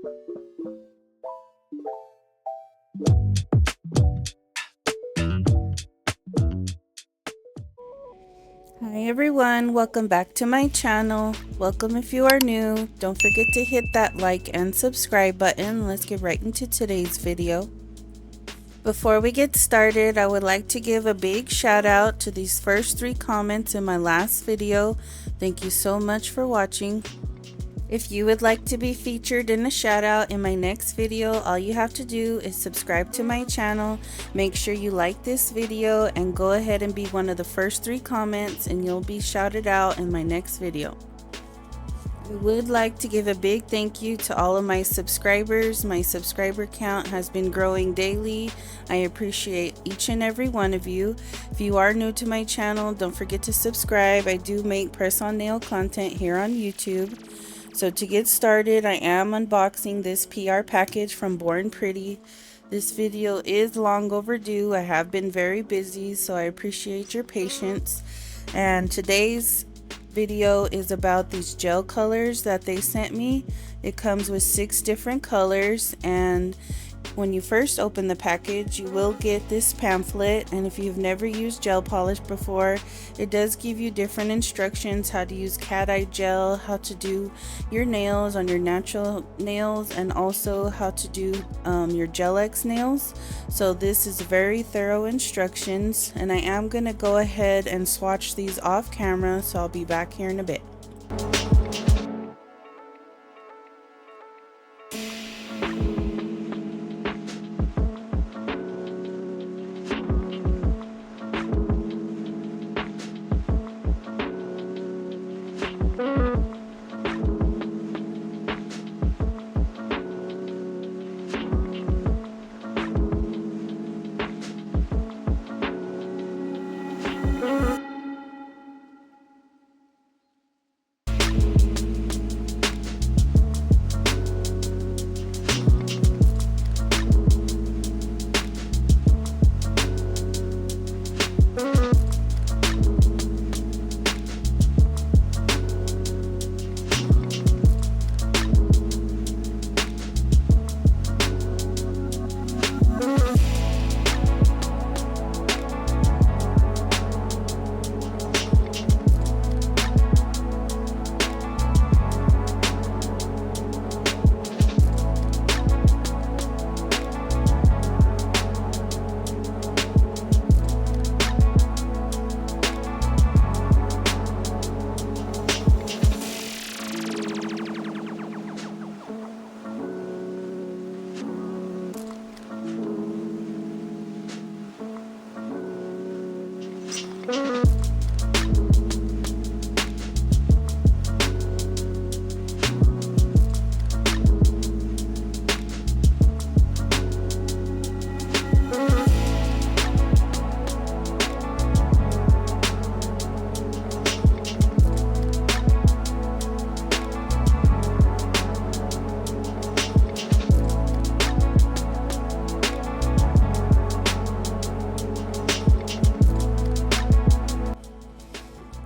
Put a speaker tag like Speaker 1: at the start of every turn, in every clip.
Speaker 1: Hi everyone, welcome back to my channel. Welcome if you are new. Don't forget to hit that like and subscribe button. Let's get right into today's video. Before we get started, I would like to give a big shout out to these first 3 comments in my last video. Thank you so much for watching. If you would like to be featured in a shout out in my next video, all you have to do is subscribe to my channel, make sure you like this video, and go ahead and be one of the first 3 comments and you'll be shouted out in my next video. I would like to give a big thank you to all of my subscribers. My subscriber count has been growing daily. I appreciate each and every one of you. If you are new to my channel, don't forget to subscribe. I do make press-on nail content here on YouTube. So to get started, I am unboxing this PR package from Born Pretty. This video is long overdue. I have been very busy, so I appreciate your patience. And today's video is about these gel colors that they sent me. It comes with 6 different colors, and when you first open the package, you will get this pamphlet, and if you've never used gel polish before, it does give you different instructions how to use cat eye gel, how to do your nails on your natural nails, and also how to do your Gel-X nails. So this is very thorough instructions, and I am going to go ahead and swatch these off camera, so I'll be back here in a bit.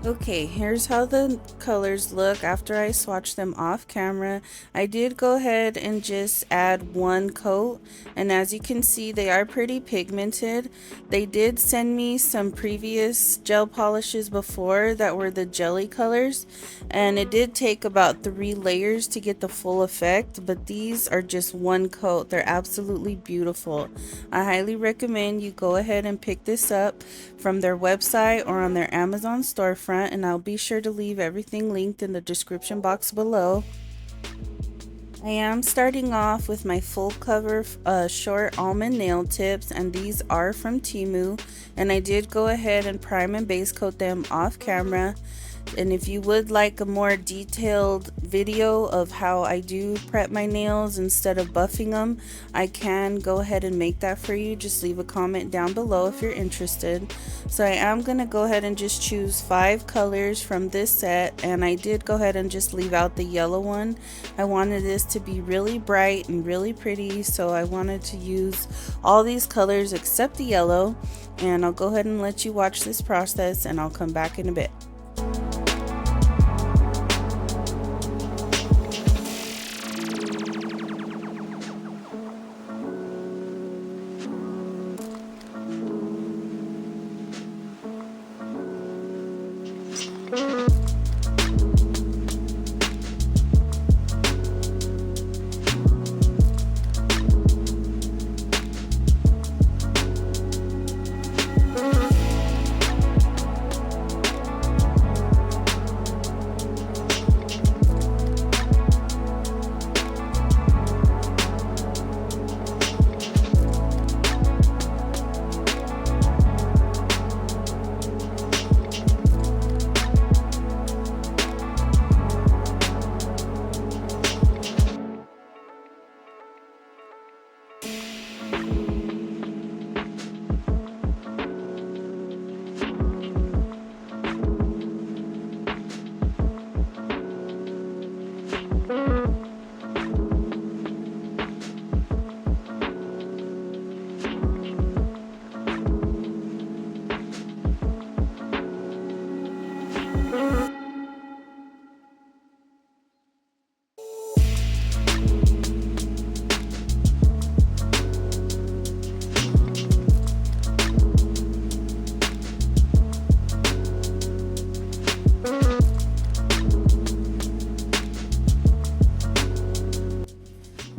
Speaker 1: Okay, here's how the colors look after I swatched them off camera. I did go ahead and just add 1 coat, and as you can see, they are pretty pigmented. They did send me some previous gel polishes before that were the jelly colors, and it did take about 3 layers to get the full effect, but these are just 1 coat. They're absolutely beautiful. I highly recommend you go ahead and pick this up from their website or on their Amazon storefront, and I'll be sure to leave everything linked in the description box below. I am starting off with my full cover short almond nail tips, and these are from Temu, and I did go ahead and prime and base coat them off camera. And if you would like a more detailed video of how I do prep my nails instead of buffing them, I can go ahead and make that for you. Just leave a comment down below if you're interested. So I am going to go ahead and just choose 5 colors from this set, and I did go ahead and just leave out the yellow one. I wanted this to be really bright and really pretty, so I wanted to use all these colors except the yellow. And I'll go ahead and let you watch this process, and I'll come back in a bit.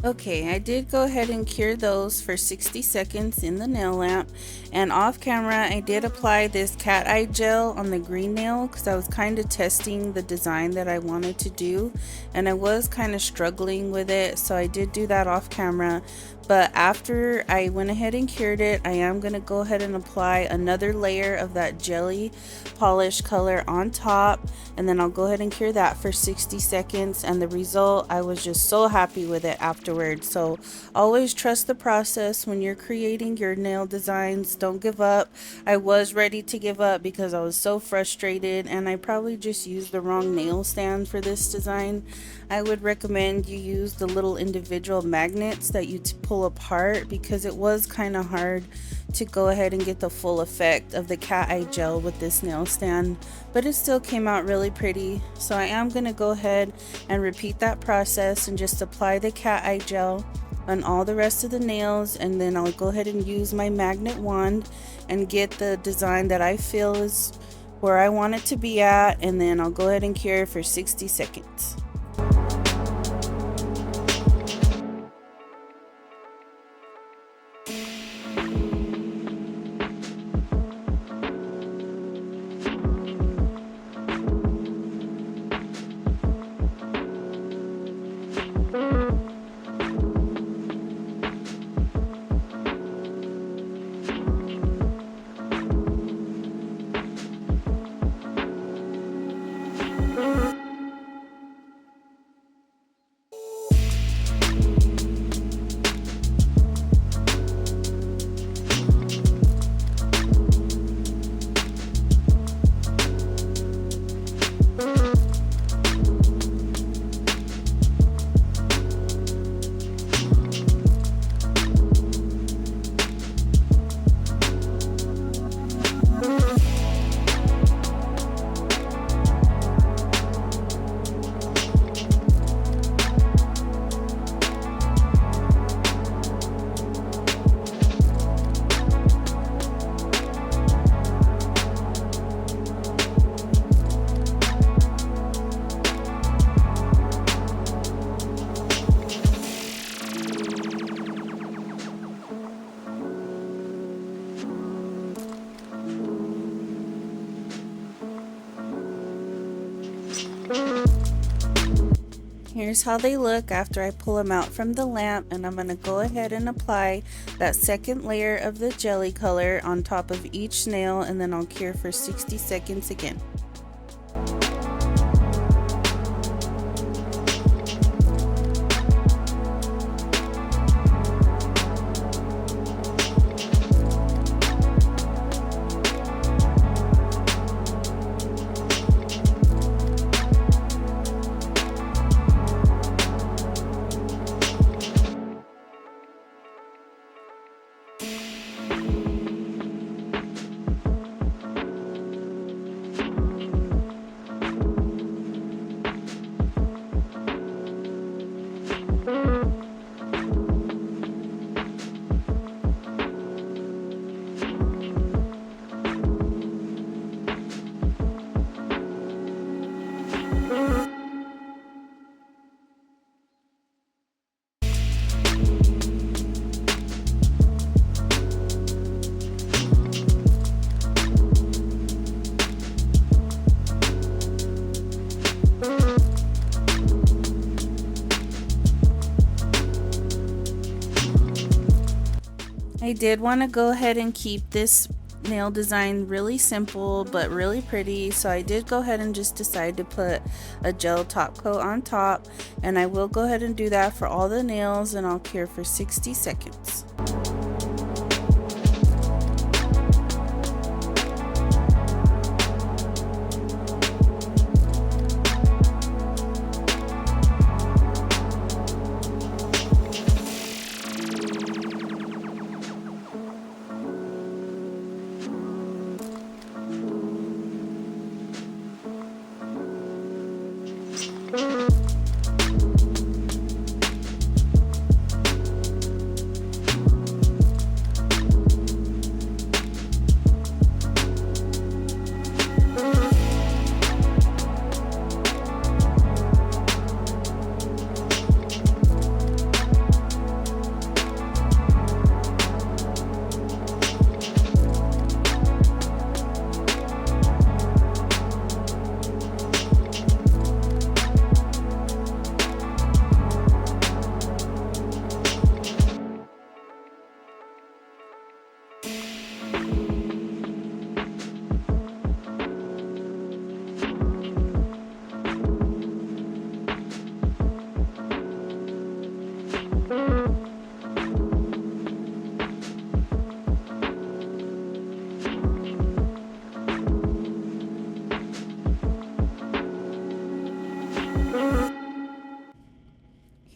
Speaker 1: Okay, I did go ahead and cure those for 60 seconds in the nail lamp, and off camera I did apply this cat eye gel on the green nail because I was kind of testing the design that I wanted to do, and I was kind of struggling with it, so I did do that off camera. But after I went ahead and cured it, I am going to go ahead and apply another layer of that jelly polish color on top, and then I'll go ahead and cure that for 60 seconds, and the result, I was just so happy with it afterwards. So always trust the process when you're creating your nail designs. Don't give up. I was ready to give up because I was so frustrated, and I probably just used the wrong nail stand for this design. I would recommend you use the little individual magnets that you pull apart, because it was kind of hard to go ahead and get the full effect of the cat eye gel with this nail stand, but it still came out really pretty. So I am going to go ahead and repeat that process and just apply the cat eye gel on all the rest of the nails, and then I'll go ahead and use my magnet wand and get the design that I feel is where I want it to be at, and then I'll go ahead and cure it for 60 seconds. Here's how they look after I pull them out from the lamp, and I'm going to go ahead and apply that second layer of the jelly color on top of each nail, and then I'll cure for 60 seconds again. I did want to go ahead and keep this nail design really simple but really pretty, so I did go ahead and just decide to put a gel top coat on top, and I will go ahead and do that for all the nails, and I'll cure for 60 seconds.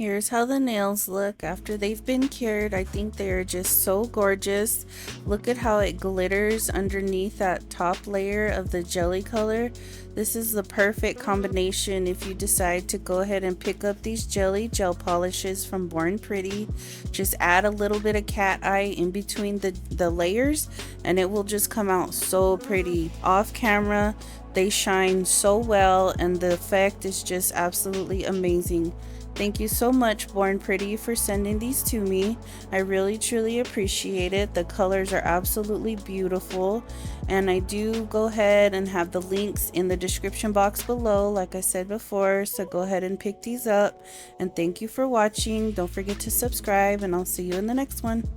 Speaker 1: here's how the nails look after they've been cured. I think they're just so gorgeous. Look at how it glitters underneath that top layer of the jelly color. This is the perfect combination if you decide to go ahead and pick up these jelly gel polishes from Born Pretty. Just add a little bit of cat eye in between the layers and it will just come out so pretty. Off camera, they shine so well and the effect is just absolutely amazing. Thank you so much, Born Pretty, for sending these to me. I really truly appreciate it. The colors are absolutely beautiful, and I do go ahead and have the links in the description box below like I said before, so go ahead and pick these up. And thank you for watching. Don't forget to subscribe, and I'll see you in the next one.